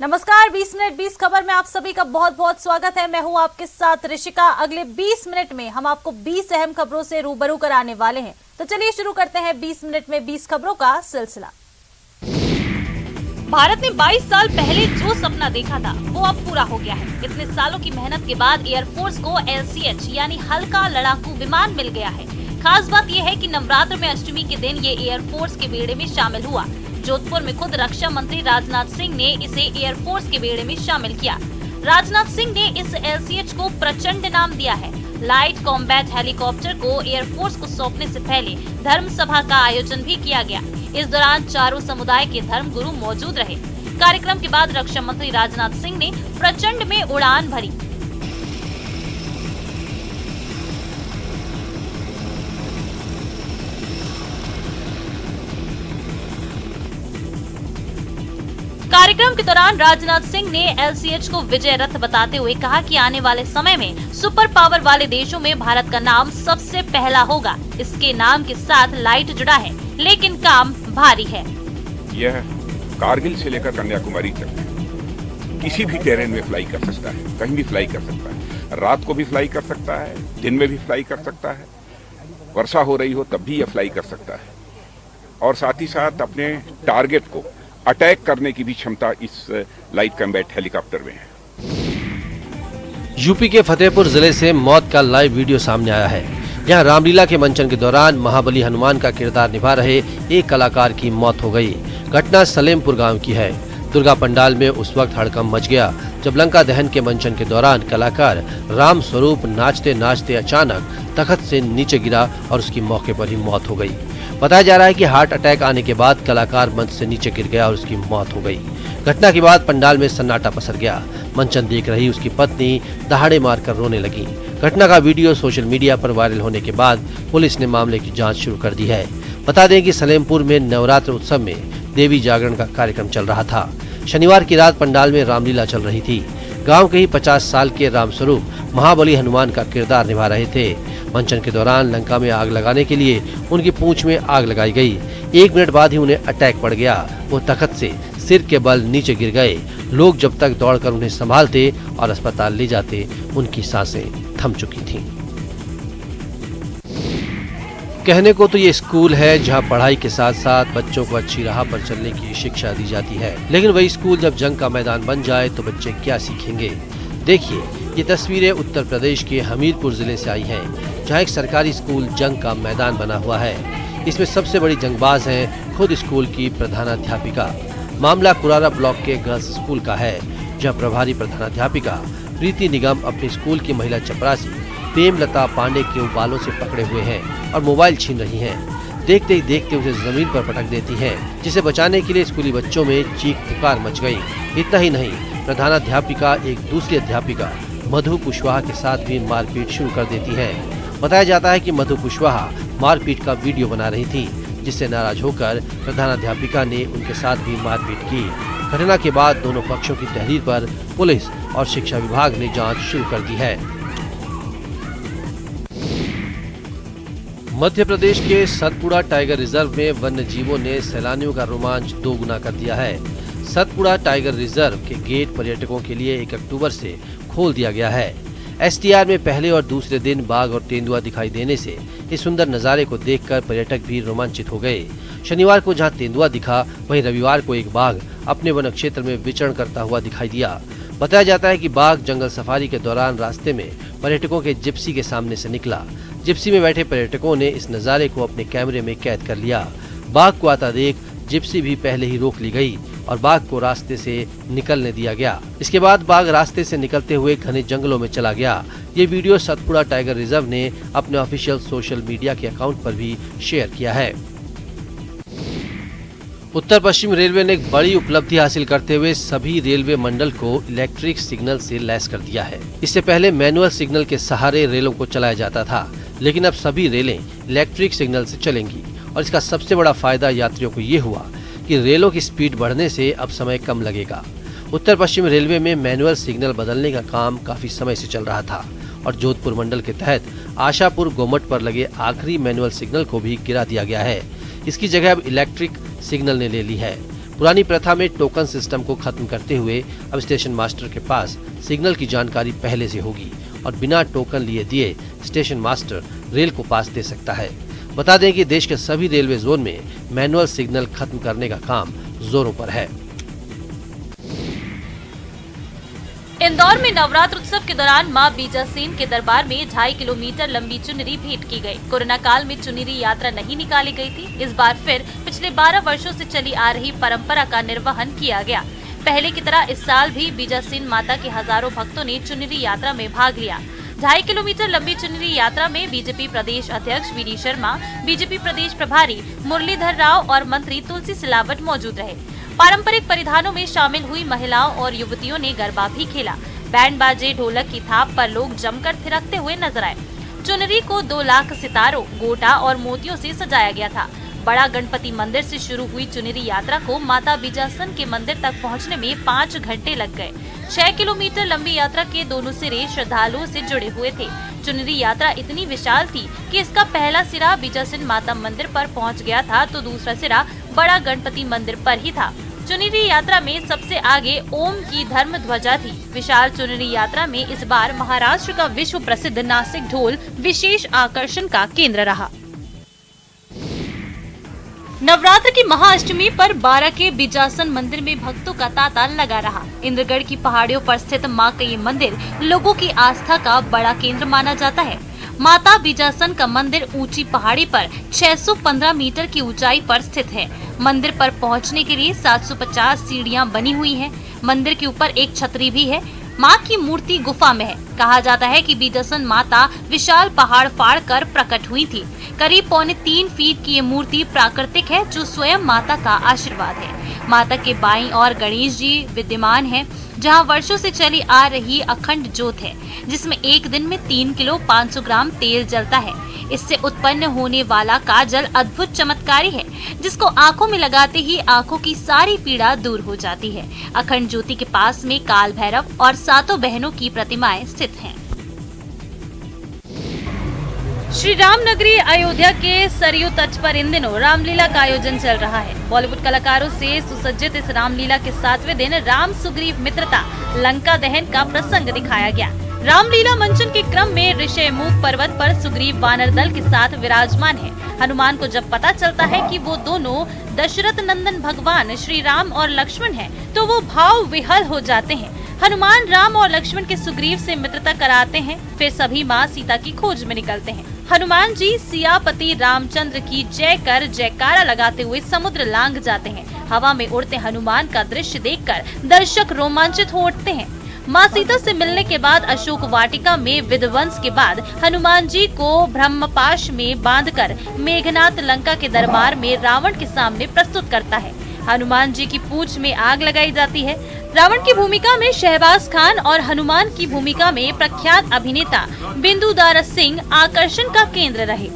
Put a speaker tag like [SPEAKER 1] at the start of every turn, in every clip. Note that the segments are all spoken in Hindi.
[SPEAKER 1] नमस्कार, 20 मिनट 20 खबर में आप सभी का बहुत बहुत स्वागत है। मैं हूं आपके साथ ऋषिका। अगले 20 मिनट में हम आपको 20 अहम खबरों से रूबरू कराने वाले हैं। तो चलिए शुरू करते हैं 20 मिनट में 20 खबरों का सिलसिला।
[SPEAKER 2] भारत ने 22 साल पहले जो सपना देखा था वो अब पूरा हो गया है। इतने सालों की मेहनत के बाद एयरफोर्स को LCH यानी हल्का लड़ाकू विमान मिल गया है। खास बात यह है कि नवरात्र में अष्टमी के दिन ये एयरफोर्स के बेड़े में शामिल हुआ। जोधपुर में खुद रक्षा मंत्री राजनाथ सिंह ने इसे एयरफोर्स के बेड़े में शामिल किया। राजनाथ सिंह ने इस LCH को प्रचंड नाम दिया है। लाइट कॉम्बैट हेलीकॉप्टर को एयरफोर्स को सौंपने से पहले धर्म सभा का आयोजन भी किया गया। इस दौरान चारों समुदाय के धर्म गुरु मौजूद रहे। कार्यक्रम के बाद रक्षा मंत्री राजनाथ सिंह ने प्रचंड में उड़ान भरी। कार्यक्रम के दौरान राजनाथ सिंह ने LCH को विजय रथ बताते हुए कहा कि आने वाले समय में सुपर पावर वाले देशों में भारत का नाम सबसे पहला होगा। इसके नाम के साथ लाइट जुड़ा है, लेकिन काम भारी है।
[SPEAKER 3] यह कारगिल से लेकर कन्याकुमारी तक किसी भी टेरेन में फ्लाई कर सकता है, कहीं भी फ्लाई कर सकता है। रात को भी फ्लाई कर सकता है, दिन में भी फ्लाई कर सकता है, वर्षा हो रही हो तब भी यह फ्लाई कर सकता है। और साथ ही साथ अपने टारगेट को अटैक करने की भी क्षमता इस लाइट कॉम्बैट हेलीकॉप्टर में है।
[SPEAKER 4] यूपी के फतेहपुर जिले से मौत का लाइव वीडियो सामने आया है। यहाँ रामलीला के मंचन के दौरान महाबली हनुमान का किरदार निभा रहे एक कलाकार की मौत हो गई। घटना सलेमपुर गांव की है। दुर्गा पंडाल में उस वक्त हड़कंप मच गया जब लंका दहन के मंचन के दौरान कलाकार राम स्वरूप नाचते नाचते अचानक तख्त से नीचे गिरा और उसकी मौके पर ही मौत हो गई। बताया जा रहा है कि हार्ट अटैक आने के बाद कलाकार मंच से नीचे गिर गया और उसकी मौत हो गई। घटना के बाद पंडाल में सन्नाटा पसर गया। मंचन देख रही उसकी पत्नी दहाड़े मारकर रोने लगी। घटना का वीडियो सोशल मीडिया पर वायरल होने के बाद पुलिस ने मामले की जांच शुरू कर दी है। बता दें कि सलेमपुर में नवरात्र उत्सव में देवी जागरण का कार्यक्रम चल रहा था। शनिवार की रात पंडाल में रामलीला चल रही थी। गांव के ही 50 साल के रामस्वरूप महाबली हनुमान का किरदार निभा रहे थे। मंचन के दौरान लंका में आग लगाने के लिए उनकी पूंछ में आग लगाई गई। 1 मिनट बाद ही उन्हें अटैक पड़ गया। वो तख्त से सिर के बल नीचे गिर गए। लोग जब तक दौड़कर उन्हें संभालते और अस्पताल ले जाते, उनकी सांसें थम चुकी थीं। कहने को तो ये स्कूल है जहाँ पढ़ाई के साथ साथ बच्चों को अच्छी राह पर चलने की शिक्षा दी जाती है, लेकिन वही स्कूल जब जंग का मैदान बन जाए तो बच्चे क्या सीखेंगे। देखिए, ये तस्वीरें उत्तर प्रदेश के हमीरपुर जिले से आई हैं, जहाँ एक सरकारी स्कूल जंग का मैदान बना हुआ है। इसमें सबसे बड़ी जंगबाज हैं खुद स्कूल की प्रधानाध्यापिका। मामला कुरारा ब्लॉक के गर्ल्स स्कूल का है, जहाँ प्रभारी प्रधानाध्यापिका प्रीति निगम अपने स्कूल की महिला चपरासी प्रेमलता पांडे के बालों से पकड़े हुए हैं और मोबाइल छीन रही हैं। देखते ही देखते उसे जमीन पर पटक देती हैं, जिसे बचाने के लिए स्कूली बच्चों में चीख पुकार मच गई। इतना ही नहीं, प्रधानाध्यापिका एक दूसरी अध्यापिका मधु कुशवाहा के साथ भी मारपीट शुरू कर देती है। बताया जाता है कि मधु कुशवाहा मारपीट का वीडियो बना रही थी, जिससे नाराज होकर प्रधानाध्यापिका ने उनके साथ भी मारपीट की। घटना के बाद दोनों पक्षों की तहरीर पर पुलिस और शिक्षा विभाग ने जांच शुरू कर दी है। मध्य प्रदेश के सतपुड़ा टाइगर रिजर्व में वन्य जीवों ने सैलानियों का रोमांच 2 गुना कर दिया है। सतपुड़ा टाइगर रिजर्व के गेट पर्यटकों के लिए 1 अक्टूबर से खोल दिया गया है। STR में पहले और दूसरे दिन बाघ और तेंदुआ दिखाई देने से इस सुंदर नजारे को देखकर पर्यटक भी रोमांचित हो गए। शनिवार को जहां तेंदुआ दिखा, वहीं रविवार को एक बाघ अपने वन क्षेत्र में विचरण करता हुआ दिखाई दिया। बताया जाता है कि बाघ जंगल सफारी के दौरान रास्ते में पर्यटकों के जिप्सी के सामने से निकला। जिप्सी में बैठे पर्यटकों ने इस नजारे को अपने कैमरे में कैद कर लिया। बाघ को आता देख जिप्सी भी पहले ही रोक ली गई और बाघ को रास्ते से निकलने दिया गया। इसके बाद बाघ रास्ते से निकलते हुए घने जंगलों में चला गया। ये वीडियो सतपुड़ा टाइगर रिजर्व ने अपने ऑफिशियल सोशल मीडिया के अकाउंट पर भी शेयर किया है। उत्तर पश्चिम रेलवे ने एक बड़ी उपलब्धि हासिल करते हुए सभी रेलवे मंडल को इलेक्ट्रिक सिग्नल से लैस कर दिया है। इससे पहले मैनुअल सिग्नल के सहारे रेलों को चलाया जाता था, लेकिन अब सभी रेलें इलेक्ट्रिक सिग्नल से चलेंगी और इसका सबसे बड़ा फायदा यात्रियों को ये हुआ कि रेलों की स्पीड बढ़ने से अब समय कम लगेगा। उत्तर पश्चिम रेलवे में मैनुअल सिग्नल बदलने का काम काफी समय से चल रहा था और जोधपुर मंडल के तहत आशापुर गोमट पर लगे आखिरी मैनुअल सिग्नल को भी गिरा दिया गया है। इसकी जगह अब इलेक्ट्रिक सिग्नल ने ले ली है। पुरानी प्रथा में टोकन सिस्टम को खत्म करते हुए अब स्टेशन मास्टर के पास सिग्नल की जानकारी पहले से होगी और बिना टोकन लिए दिए स्टेशन मास्टर रेल को पास दे सकता है। बता दें कि देश के सभी रेलवे जोन में मैनुअल सिग्नल खत्म करने का काम जोरों पर है।
[SPEAKER 2] इंदौर में नवरात्र उत्सव के दौरान मां बीजासेन के दरबार में 2.5 किलोमीटर लंबी चुनरी भेंट की गई। कोरोना काल में चुनरी यात्रा नहीं निकाली गई थी। इस बार फिर पिछले 12 वर्षों से चली आ रही परंपरा का निर्वहन किया गया। पहले की तरह इस साल भी बीजासेन माता के हजारों भक्तों ने चुनरी यात्रा में भाग लिया। 2.5 किलोमीटर लंबी चुनरी यात्रा में बीजेपी प्रदेश अध्यक्ष वी डी शर्मा, बीजेपी प्रदेश प्रभारी मुरलीधर राव और मंत्री तुलसी सिलावट मौजूद रहे। पारंपरिक परिधानों में शामिल हुई महिलाओं और युवतियों ने गरबा भी खेला। बैंड बाजे ढोलक की थाप पर लोग जमकर थिरकते हुए नजर आए। चुनरी को 2 लाख सितारों, गोटा और मोतियों से सजाया गया था। बड़ा गणपति मंदिर से शुरू हुई चुनरी यात्रा को माता बीजासन के मंदिर तक पहुंचने में 5 घंटे लग गए। 6 किलोमीटर लंबी यात्रा के दोनों सिरे श्रद्धालुओं से जुड़े हुए थे। चुनरी यात्रा इतनी विशाल थी कि इसका पहला सिरा बीजासन माता मंदिर पर पहुंच गया था तो दूसरा सिरा बड़ा गणपति मंदिर पर ही था। चुनरी यात्रा में सबसे आगे ओम की धर्म ध्वजा थी। विशाल चुनरी यात्रा में इस बार महाराष्ट्र का विश्व प्रसिद्ध नासिक ढोल विशेष आकर्षण का केंद्र रहा। नवरात्र की महाअष्टमी पर बारा के बीजासन मंदिर में भक्तों का तांता लगा रहा। इंद्रगढ़ की पहाड़ियों पर स्थित मां का ये मंदिर लोगों की आस्था का बड़ा केंद्र माना जाता है। माता बीजासन का मंदिर ऊंची पहाड़ी पर 615 मीटर की ऊंचाई पर स्थित है। मंदिर पर पहुंचने के लिए 750 सीढ़ियां बनी हुई हैं। मंदिर के ऊपर एक छतरी भी है। मां की मूर्ति गुफा में है। कहा जाता है कि बीजासन माता विशाल पहाड़ फाड़ कर प्रकट हुई थी। करीब 3.25 फीट की ये मूर्ति प्राकृतिक है जो स्वयं माता का आशीर्वाद है। माता के बाईं ओर गणेश जी विद्यमान है, जहां वर्षों से चली आ रही अखंड ज्योत है, जिसमें एक दिन में 3 किलो 500 ग्राम तेल जलता है। इससे उत्पन्न होने वाला काजल अद्भुत चमत्कारी है, जिसको आंखों में लगाते ही आंखों की सारी पीड़ा दूर हो जाती है। अखंड ज्योति के पास में काल भैरव और 7 बहनों की प्रतिमाएं स्थित हैं। श्री राम नगरी अयोध्या के सरयू तट पर इन दिनों रामलीला का आयोजन चल रहा है। बॉलीवुड कलाकारों से सुसज्जित इस रामलीला के 7वें दिन राम सुग्रीव मित्रता लंका दहन का प्रसंग दिखाया गया। रामलीला मंचन के क्रम में ऋषिमुख पर्वत पर सुग्रीव वानर दल के साथ विराजमान है। हनुमान को जब पता चलता है कि वो दोनों दशरथ नंदन भगवान श्री राम और लक्ष्मण हैं, तो वो भाव विह्वल हो जाते हैं। हनुमान राम और लक्ष्मण के सुग्रीव से मित्रता कराते हैं। फिर सभी माँ सीता की खोज में निकलते हैं। हनुमान जी सियापति रामचंद्र की जय कर जयकारा लगाते हुए समुद्र लांग जाते हैं। हवा में उड़ते हनुमान का दृश्य देखकर दर्शक रोमांचित हो उठते हैं। माँ सीता से मिलने के बाद अशोक वाटिका में विध्वंस के बाद हनुमान जी को ब्रह्मपाश में बांधकर मेघनाथ लंका के दरबार में रावण के सामने प्रस्तुत करता है। हनुमान जी की पूंछ में आग लगाई जाती है। रावण की भूमिका में शहबाज खान और हनुमान की भूमिका में प्रख्यात अभिनेता बिंदुदार सिंह आकर्षण का केंद्र रहे।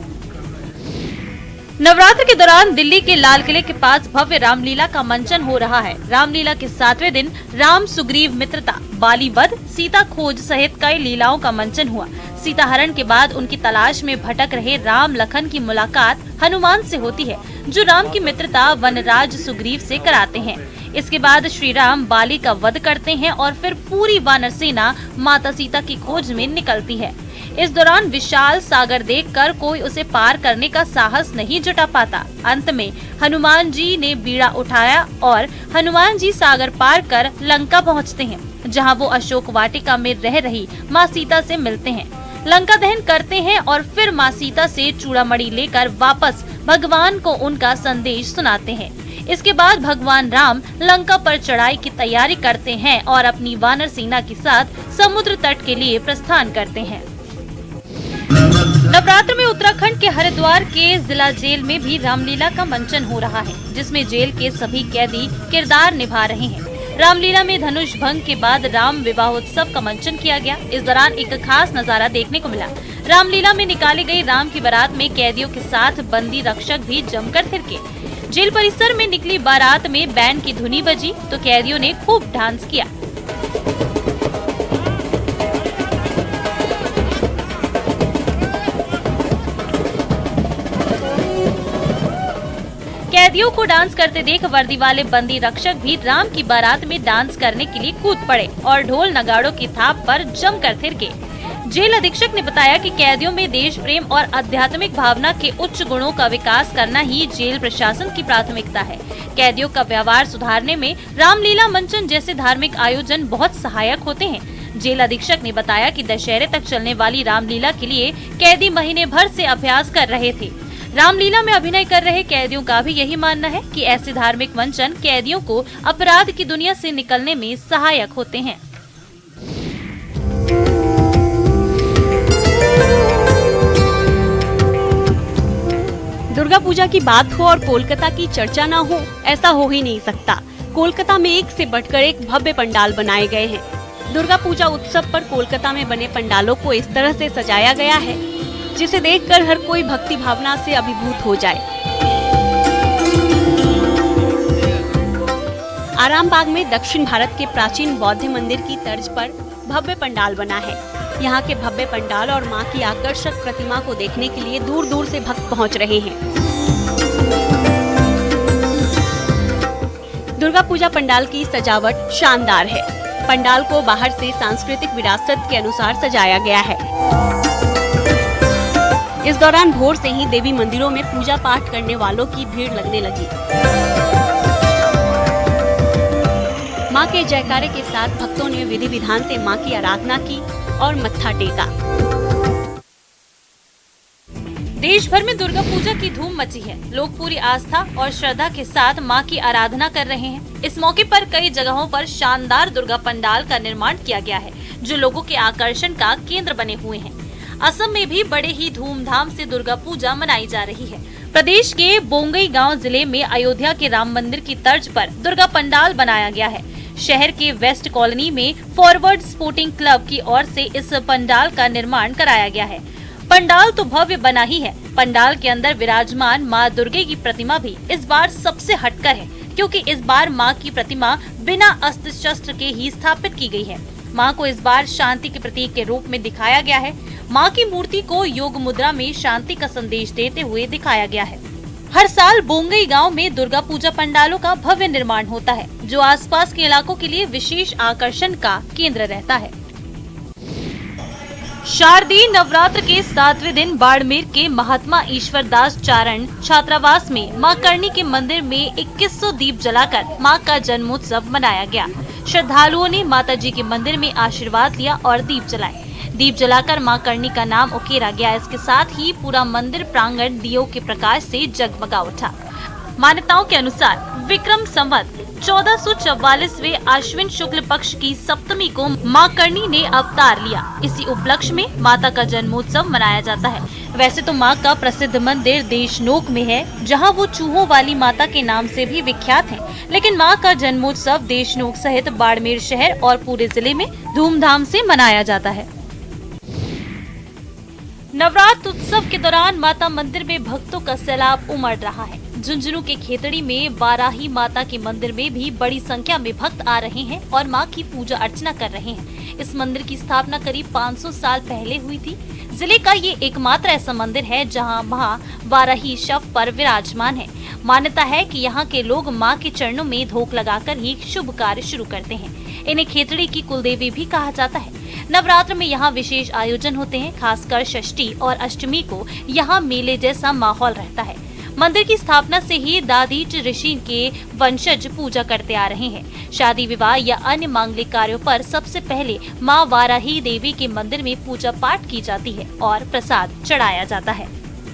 [SPEAKER 2] नवरात्र के दौरान दिल्ली के लाल किले के पास भव्य रामलीला का मंचन हो रहा है। रामलीला के 7वें दिन राम सुग्रीव मित्रता, बाली वध, सीता खोज सहित कई लीलाओं का मंचन हुआ। सीता हरण के बाद उनकी तलाश में भटक रहे राम लखन की मुलाकात हनुमान से होती है, जो राम की मित्रता वनराज सुग्रीव से कराते हैं। इसके बाद श्री राम बाली का वध करते हैं और फिर पूरी वानर सेना माता सीता की खोज में निकलती है। इस दौरान विशाल सागर देखकर कोई उसे पार करने का साहस नहीं जुटा पाता। अंत में हनुमान जी ने बीड़ा उठाया और हनुमान जी सागर पार कर लंका पहुंचते हैं, जहां वो अशोक वाटिका में रह रही माँ सीता से मिलते हैं, लंका दहन करते हैं और फिर माँ सीता से चूड़ामणि लेकर वापस भगवान को उनका संदेश सुनाते हैं। इसके बाद भगवान राम लंका पर चढ़ाई की तैयारी करते हैं और अपनी वानर सेना के साथ समुद्र तट के लिए प्रस्थान करते हैं। नवरात्र में उत्तराखंड के हरिद्वार के जिला जेल में भी रामलीला का मंचन हो रहा है, जिसमें जेल के सभी कैदी किरदार निभा रहे हैं। रामलीला में धनुष भंग के बाद राम विवाहोत्सव का मंचन किया गया। इस दौरान एक खास नजारा देखने को मिला। रामलीला में निकाली गई राम की बारात में कैदियों के साथ बंदी रक्षक भी जमकर थिरके। जेल परिसर में निकली बारात में बैंड की धुनी बजी तो कैदियों ने खूब डांस किया। कैदियों को डांस करते देख वर्दी वाले बंदी रक्षक भी राम की बारात में डांस करने के लिए कूद पड़े और ढोल नगाड़ों की थाप पर जमकर थिरके। जेल अधीक्षक ने बताया कि कैदियों में देश प्रेम और आध्यात्मिक भावना के उच्च गुणों का विकास करना ही जेल प्रशासन की प्राथमिकता है। कैदियों का व्यवहार सुधारने में रामलीला मंचन जैसे धार्मिक आयोजन बहुत सहायक होते हैं। जेल अधीक्षक ने बताया कि दशहरे तक चलने वाली रामलीला के लिए कैदी महीने भर से अभ्यास कर रहे थे। रामलीला में अभिनय कर रहे कैदियों का भी यही मानना है कि ऐसे धार्मिक मंचन कैदियों को अपराध की दुनिया से निकलने में सहायक होते हैं।
[SPEAKER 5] दुर्गा पूजा की बात हो और कोलकाता की चर्चा ना हो, ऐसा हो ही नहीं सकता। कोलकाता में एक से बढ़कर एक भव्य पंडाल बनाए गए हैं। दुर्गा पूजा उत्सव पर कोलकाता में बने पंडालों को इस तरह से सजाया गया है जिसे देखकर हर कोई भक्ति भावना से अभिभूत हो जाए। आरामबाग में दक्षिण भारत के प्राचीन बौद्ध मंदिर की तर्ज पर भव्य पंडाल बना है। यहाँ के भव्य पंडाल और मां की आकर्षक प्रतिमा को देखने के लिए दूर दूर से भक्त पहुँच रहे हैं। दुर्गा पूजा पंडाल की सजावट शानदार है। पंडाल को बाहर से सांस्कृतिक विरासत के अनुसार सजाया गया है। इस दौरान भोर से ही देवी मंदिरों में पूजा पाठ करने वालों की भीड़ लगने लगी। मां के जयकारे के साथ भक्तों ने विधि विधान से मां की आराधना की और मत्था टेका।
[SPEAKER 2] देश भर में दुर्गा पूजा की धूम मची है। लोग पूरी आस्था और श्रद्धा के साथ मां की आराधना कर रहे हैं। इस मौके पर कई जगहों पर शानदार दुर्गा पंडाल का निर्माण किया गया है जो लोगों के आकर्षण का केंद्र बने हुए हैं। असम में भी बड़े ही धूमधाम से दुर्गा पूजा मनाई जा रही है। प्रदेश के बोंगईगांव जिले में अयोध्या के राम मंदिर की तर्ज पर दुर्गा पंडाल बनाया गया है। शहर के वेस्ट कॉलोनी में फॉरवर्ड स्पोर्टिंग क्लब की ओर से इस पंडाल का निर्माण कराया गया है। पंडाल तो भव्य बना ही है, पंडाल के अंदर विराजमान मां दुर्गे की प्रतिमा भी इस बार सबसे हटकर है क्योंकि इस बार मां की प्रतिमा बिना अस्त्र शस्त्र के ही स्थापित की गई है। मां को इस बार शांति के प्रतीक के रूप में दिखाया गया है। मां की मूर्ति को योग मुद्रा में शांति का संदेश देते हुए दिखाया गया है। हर साल बोंगईगांव में दुर्गा पूजा पंडालों का भव्य निर्माण होता है जो आसपास के इलाकों के लिए विशेष आकर्षण का केंद्र रहता है। शारदीय नवरात्र के 7वें दिन बाड़मेर के महात्मा ईश्वर दास चारण छात्रावास में मां करणी के मंदिर में 2100 दीप जलाकर मां का जन्मोत्सव मनाया गया। श्रद्धालुओं ने माता जी के मंदिर में आशीर्वाद लिया और दीप जलाए। दीप जलाकर मां करणी का नाम उकेरा गया। इसके साथ ही पूरा मंदिर प्रांगण दियों के प्रकाश से जगमगा उठा। मान्यताओं के अनुसार विक्रम संवत 1444वें आश्विन शुक्ल पक्ष की सप्तमी को मां करणी ने अवतार लिया। इसी उपलक्ष्य में माता का जन्मोत्सव मनाया जाता है। वैसे तो मां का प्रसिद्ध मंदिर देशनोक में है जहां वो चूहों वाली माता के नाम से भी विख्यात है, लेकिन मां का जन्मोत्सव देशनोक सहित बाड़मेर शहर और पूरे जिले में धूमधाम से मनाया जाता है। नवरात्र उत्सव के दौरान माता मंदिर में भक्तों का सैलाब उमड़ रहा है। झुंझुनू के खेतड़ी में बाराही माता के मंदिर में भी बड़ी संख्या में भक्त आ रहे हैं और मां की पूजा अर्चना कर रहे हैं। इस मंदिर की स्थापना करीब 500 साल पहले हुई थी। जिले का ये एकमात्र ऐसा मंदिर है जहां मां बाराही शव पर विराजमान है। मान्यता है कि यहाँ के लोग मां के चरणों में धोख लगाकर ही शुभ कार्य शुरू करते हैं। इन्हें खेतड़ी की कुलदेवी भी कहा जाता है। नवरात्र में यहाँ विशेष आयोजन होते हैं। खासकर षष्ठी और अष्टमी को यहाँ मेले जैसा माहौल रहता है। मंदिर की स्थापना से ही दादीच ऋषि के वंशज पूजा करते आ रहे हैं। शादी विवाह या अन्य मांगलिक कार्यों पर सबसे पहले मां वाराही देवी के मंदिर में पूजा पाठ की जाती है और प्रसाद चढ़ाया जाता है।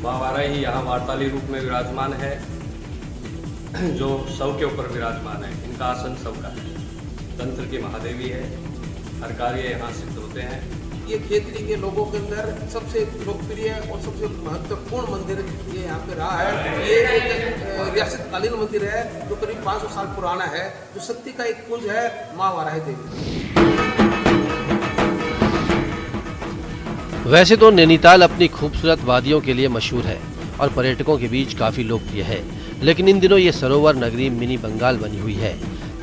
[SPEAKER 6] मां वाराही यहाँ वार्ताली रूप में विराजमान है जो शव के ऊपर विराजमान है। इनका आसन शव का है। तंत्र की महादेवी है। हर कार्य यहाँ सिद्ध होते हैं।
[SPEAKER 7] ये खेतड़ी के लोगों के अंदर सबसे लोकप्रिय और सबसे महत्वपूर्ण मंदिर ये यहाँ पे रहा है। ये एक रियासतकालीन मंदिर है जो करीब 500 साल पुराना है, जो शक्ति का एक पुंज है मां वाराही देवी।
[SPEAKER 4] वैसे तो नैनीताल अपनी खूबसूरत वादियों के लिए मशहूर है और पर्यटकों के बीच काफी लोकप्रिय है, लेकिन इन दिनों ये सरोवर नगरी मिनी बंगाल बनी हुई है।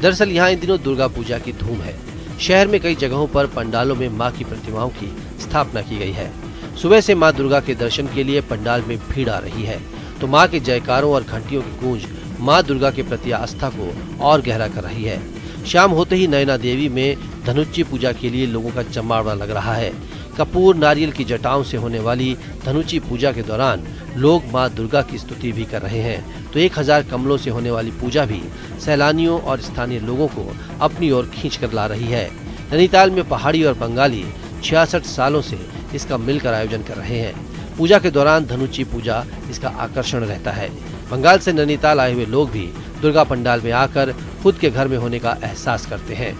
[SPEAKER 4] दरअसल यहाँ इन दिनों दुर्गा पूजा की धूम है। शहर में कई जगहों पर पंडालों में मां की प्रतिमाओं की स्थापना की गई है। सुबह से मां दुर्गा के दर्शन के लिए पंडाल में भीड़ आ रही है तो मां के जयकारों और घंटियों की गूंज मां दुर्गा के प्रति आस्था को और गहरा कर रही है। शाम होते ही नयना देवी में धनुची पूजा के लिए लोगों का जमावड़ा लग रहा है। कपूर नारियल की जटाओं से होने वाली धनुची पूजा के दौरान लोग मां दुर्गा की स्तुति भी कर रहे हैं, तो 1000 कमलों से होने वाली पूजा भी सैलानियों और स्थानीय लोगों को अपनी ओर खींच कर ला रही है। नैनीताल में पहाड़ी और बंगाली 66 सालों से इसका मिलकर आयोजन कर रहे हैं। पूजा के दौरान धनुची पूजा इसका आकर्षण रहता है। बंगाल से नैनीताल आए हुए लोग भी दुर्गा पंडाल में आकर खुद के घर में होने का एहसास करते हैं।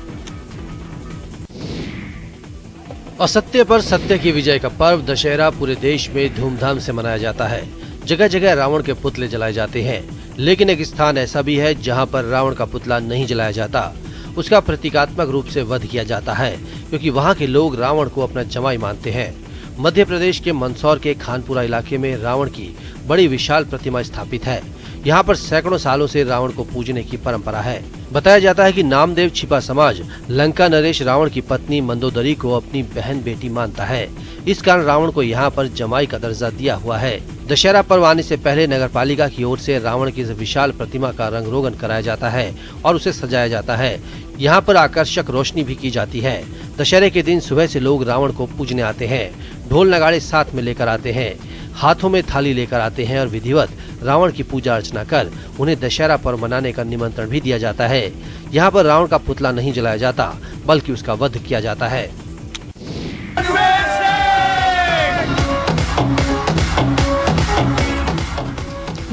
[SPEAKER 4] असत्य पर सत्य की विजय का पर्व दशहरा पूरे देश में धूमधाम से मनाया जाता है। जगह जगह रावण के पुतले जलाए जाते हैं, लेकिन एक स्थान ऐसा भी है जहां पर रावण का पुतला नहीं जलाया जाता। उसका प्रतीकात्मक रूप से वध किया जाता है, क्योंकि वहां के लोग रावण को अपना जमाई मानते हैं। मध्य प्रदेश के मंदसौर के खानपुरा इलाके में रावण की बड़ी विशाल प्रतिमा स्थापित है। यहाँ पर सैकड़ों सालों से रावण को पूजने की परंपरा है। बताया जाता है कि नामदेव छिपा समाज लंका नरेश रावण की पत्नी मंदोदरी को अपनी बहन बेटी मानता है। इस कारण रावण को यहाँ पर जमाई का दर्जा दिया हुआ है। दशहरा पर्व आने से पहले नगरपालिका की ओर से रावण की इस विशाल प्रतिमा का रंग रोगन कराया जाता है और उसे सजाया जाता है। यहाँ पर आकर्षक रोशनी भी की जाती है। दशहरे के दिन सुबह से लोग रावण को पूजने आते हैं। ढोल नगाड़े साथ में लेकर आते हैं, हाथों में थाली लेकर आते हैं और विधिवत रावण की पूजा अर्चना कर उन्हें दशहरा पर्व मनाने का निमंत्रण भी दिया जाता है। यहाँ पर रावण का पुतला नहीं जलाया जाता, बल्कि उसका वध किया जाता है।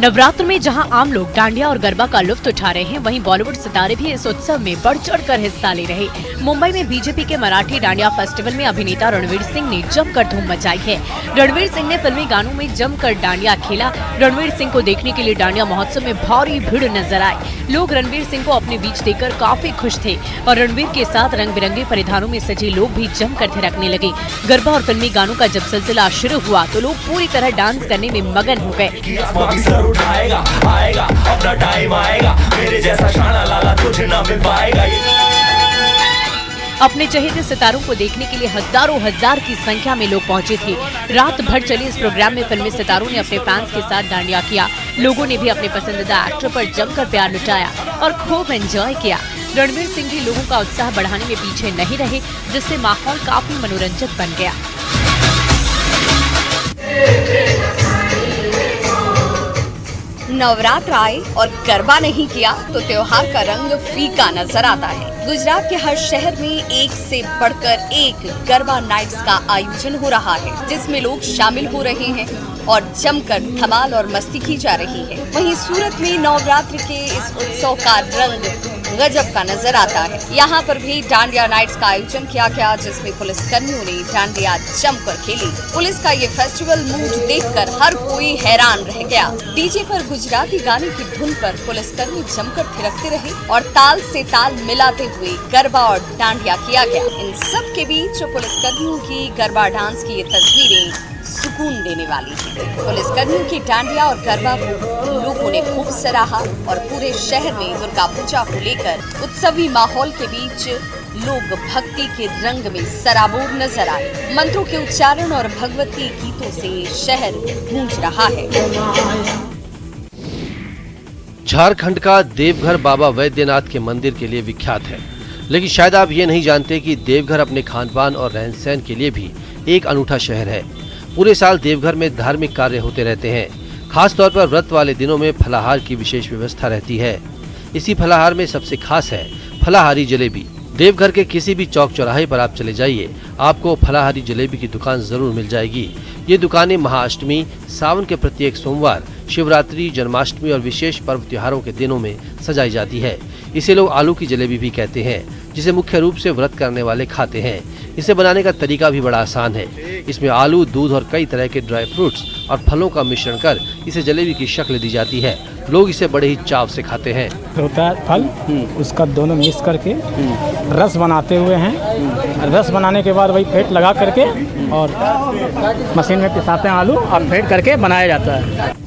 [SPEAKER 8] नवरात्र में जहां आम लोग डांडिया और गरबा का लुत्फ उठा रहे हैं, वहीं बॉलीवुड सितारे भी इस उत्सव में बढ़ चढ़कर हिस्सा ले रहे। मुंबई में बीजेपी के मराठी डांडिया फेस्टिवल में अभिनेता रणवीर सिंह ने जमकर धूम मचाई है। रणवीर सिंह ने फिल्मी गानों में जमकर डांडिया खेला। रणवीर सिंह को देखने के लिए डांडिया महोत्सव में भारी भीड़ नजर आई। लोग रणवीर सिंह को अपने बीच देखकर काफी खुश थे और रणवीर के साथ रंग बिरंगे परिधानों में सजे लोग भी जमकर थिरकने लगे। गरबा और फिल्मी गानों का जब सिलसिला शुरू हुआ तो लोग पूरी तरह डांस करने में मगन हो गए।
[SPEAKER 9] आएगा अपना टाइम आएगा, मेरे जैसा शाना लाला तुझे ना मिल पाएगा।
[SPEAKER 8] अपने चहेते सितारों को देखने के लिए हजारों हजार की संख्या में लोग पहुंचे थे। रात भर चले इस प्रोग्राम में फिल्मी सितारों ने अपने फैंस के साथ डांडिया किया। लोगों ने भी अपने पसंदीदा एक्टर पर जमकर प्यार लुटाया और खूब एंजॉय किया। रणवीर सिंह भी लोगों का उत्साह बढ़ाने में पीछे नहीं रहे, जिससे माहौल काफी मनोरंजक बन गया।
[SPEAKER 10] नवरात्र आए और गरबा नहीं किया तो त्योहार का रंग फीका नजर आता है। गुजरात के हर शहर में एक से बढ़कर एक गरबा नाइट्स का आयोजन हो रहा है, जिसमें लोग शामिल हो रहे हैं और जमकर धमाल और मस्ती की जा रही है। वहीं सूरत में नवरात्र के इस उत्सव का रंग गजब का नजर आता है। यहाँ पर भी डांडिया नाइट्स का आयोजन किया गया, जिसमें पुलिसकर्मियों ने डांडिया जमकर खेली। पुलिस का ये फेस्टिवल मूड देखकर हर कोई हैरान रह गया। डीजे पर गुजराती गाने की धुन पर पुलिसकर्मी जमकर थिरकते रहे और ताल से ताल मिलाते हुए गरबा और डांडिया किया गया। इन सब के बीच पुलिसकर्मियों की गरबा डांस की ये तस्वीरें सुकून देने वाली थी। पुलिसकर्मियों की डांडिया और गरबा को लोगों ने खूब सराहा और पूरे शहर में दुर्गा पूजा को लेकर उत्सवी माहौल के बीच लोग भक्ति के रंग में सराबोर नजर आए। मंत्रों के उच्चारण और भगवती गीतों से शहर गूंज रहा है।
[SPEAKER 4] झारखंड का देवघर बाबा वैद्यनाथ के मंदिर के लिए विख्यात है, लेकिन शायद आप ये नहीं जानते कि देवघर अपने खान-पान और रहन-सहन के लिए भी एक अनूठा शहर है। पूरे साल देवघर में धार्मिक कार्य होते रहते हैं। खास तौर पर व्रत वाले दिनों में फलाहार की विशेष व्यवस्था रहती है। इसी फलाहार में सबसे खास है फलाहारी जलेबी। देवघर के किसी भी चौक चौराहे पर आप चले जाइए, आपको फलाहारी जलेबी की दुकान जरूर मिल जाएगी। ये दुकानें महाअष्टमी, सावन के प्रत्येक सोमवार, शिवरात्रि, जन्माष्टमी और विशेष पर्व त्योहारों के दिनों में सजाई जाती है। इसे लोग आलू की जलेबी भी कहते हैं, जिसे मुख्य रूप से व्रत करने वाले खाते हैं। इसे बनाने का तरीका भी बड़ा आसान है। इसमें आलू, दूध और कई तरह के ड्राई फ्रूट्स और फलों का मिश्रण कर इसे जलेबी की शक्ल दी जाती है। लोग इसे बड़े ही चाव से खाते हैं।
[SPEAKER 11] होता है फल, उसका दोनों मिक्स करके रस बनाते हुए हैं। रस बनाने के बाद वही फेंट लगा करके और मशीन में पिसाते हैं आलू और फेंट करके बनाया जाता है।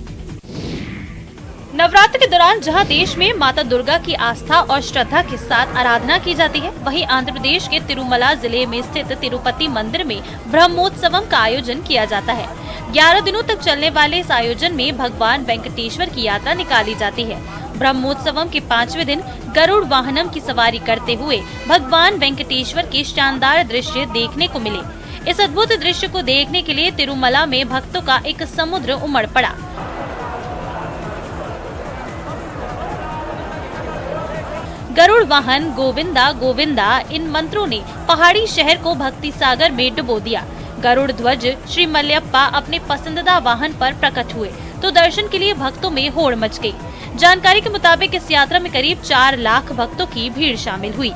[SPEAKER 2] नवरात्र के दौरान जहां देश में माता दुर्गा की आस्था और श्रद्धा के साथ आराधना की जाती है, वहीं आंध्र प्रदेश के तिरुमला जिले में स्थित तिरुपति मंदिर में ब्रह्मोत्सवम का आयोजन किया जाता है। 11 दिनों तक चलने वाले इस आयोजन में भगवान वेंकटेश्वर की यात्रा निकाली जाती है। ब्रह्मोत्सवम के 5वें दिन गरुड़ वाहनम की सवारी करते हुए भगवान वेंकटेश्वर के शानदार दृश्य देखने को मिले। इस अद्भुत दृश्य को देखने के लिए तिरुमला में भक्तों का एक समुद्र उमड़ पड़ा। गरुड़ वाहन गोविंदा गोविंदा इन मंत्रों ने पहाड़ी शहर को भक्ति सागर में डुबो दिया। गरुड़ ध्वज श्री मल्यप्पा अपने पसंदीदा वाहन पर प्रकट हुए तो दर्शन के लिए भक्तों में होड़ मच गई। जानकारी के मुताबिक इस यात्रा में करीब 4 लाख भक्तों की भीड़ शामिल हुई।